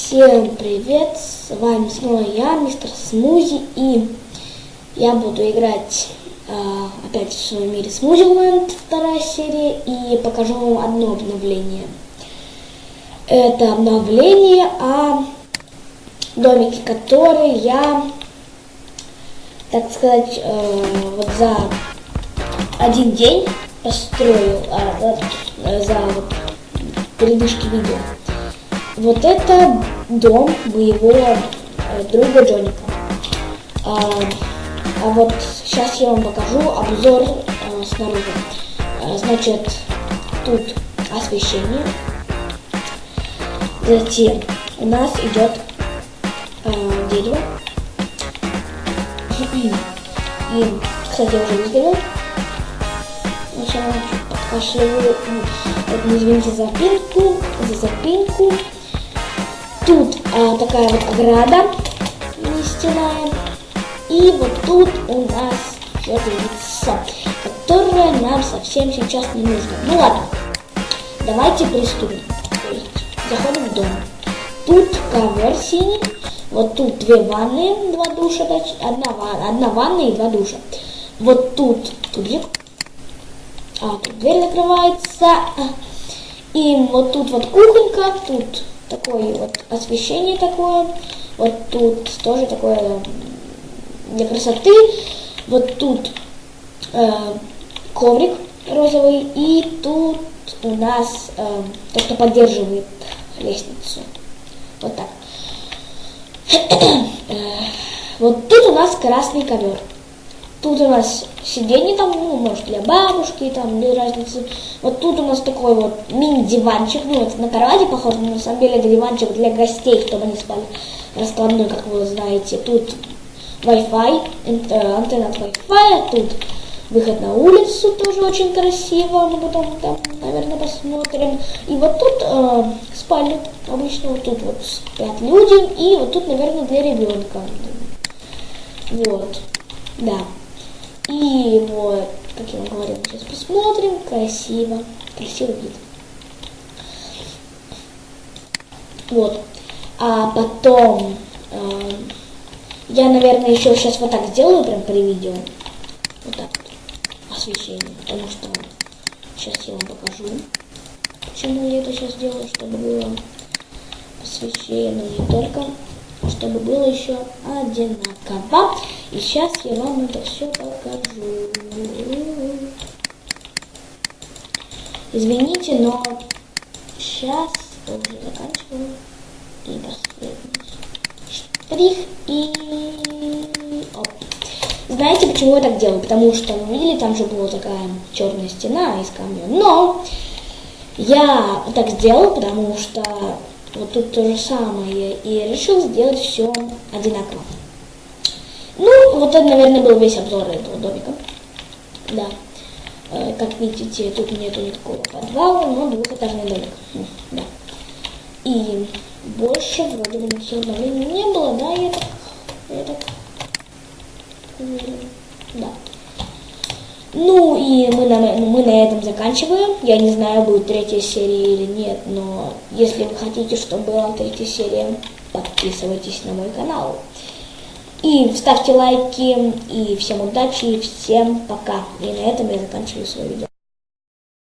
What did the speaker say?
Всем привет, с вами снова я, мистер Смузи, и я буду играть опять в своем мире Смузиленд, вторая серия, и покажу вам одно обновление. Это обновление о домике, который я, так сказать, вот за один день построил, за передышки видео. Вот это дом моего друга Джоника. А вот сейчас я вам покажу обзор снаружи. Значит, тут освещение. Затем у нас идет дерево. И, кстати, я уже выстрелил. Сначала подкашливаю. Вот, извините за запинку. Тут такая вот ограда нестяная. И вот тут у нас идет яйцо, которое нам совсем сейчас не нужно. Ну ладно, давайте приступим. То есть заходим в дом. Тут ковер синий. Вот тут две ванны, два душа, одна ванна и два душа. Вот тут тубик. Тут дверь закрывается. И вот тут вот кухонька, тут такое вот освещение такое, вот тут тоже такое для красоты, вот тут коврик розовый, и тут у нас тот, кто поддерживает лестницу, вот так. Вот тут у нас красный ковер. Тут у нас сиденье там, может для бабушки, там, без разницы. Вот тут у нас такой вот мини-диванчик, вот на кровати похож, но на самом деле это диванчик для гостей, чтобы они спали раскладной, как вы знаете. Тут Wi-Fi, антенна от Wi-Fi, тут выход на улицу, тоже очень красиво, мы потом там, наверное, посмотрим. И вот тут спальня обычно, вот тут вот спят люди, и вот тут, наверное, для ребенка. Вот, да. И вот, как я вам говорила, сейчас посмотрим, красивый вид. Вот, а потом я, наверное, еще сейчас вот так сделаю, прям при видео, вот так вот, освещение, потому что сейчас я вам покажу, почему я это сейчас делаю, чтобы было освещение, но не только, чтобы было еще одинаково. И сейчас я вам это все покажу. Извините, но сейчас я уже заканчиваю. И последний штрих. И оп. Знаете, почему я так делаю? Потому что, вы видели, там же была такая черная стена из камня. Но я так сделал, потому что вот тут то же самое. И решил сделать все одинаково. Ну, вот это, наверное, был весь обзор этого домика. Да. Как видите, тут нету никакого подвала, но двухэтажный домик. Да. И больше вроде бы никаких обновлений не было, да, я так да. Ну и мы на этом заканчиваем. Я не знаю, будет третья серия или нет, но если вы хотите, чтобы была третья серия, подписывайтесь на мой канал. И ставьте лайки, и всем удачи, и всем пока. И на этом я заканчиваю свое видео.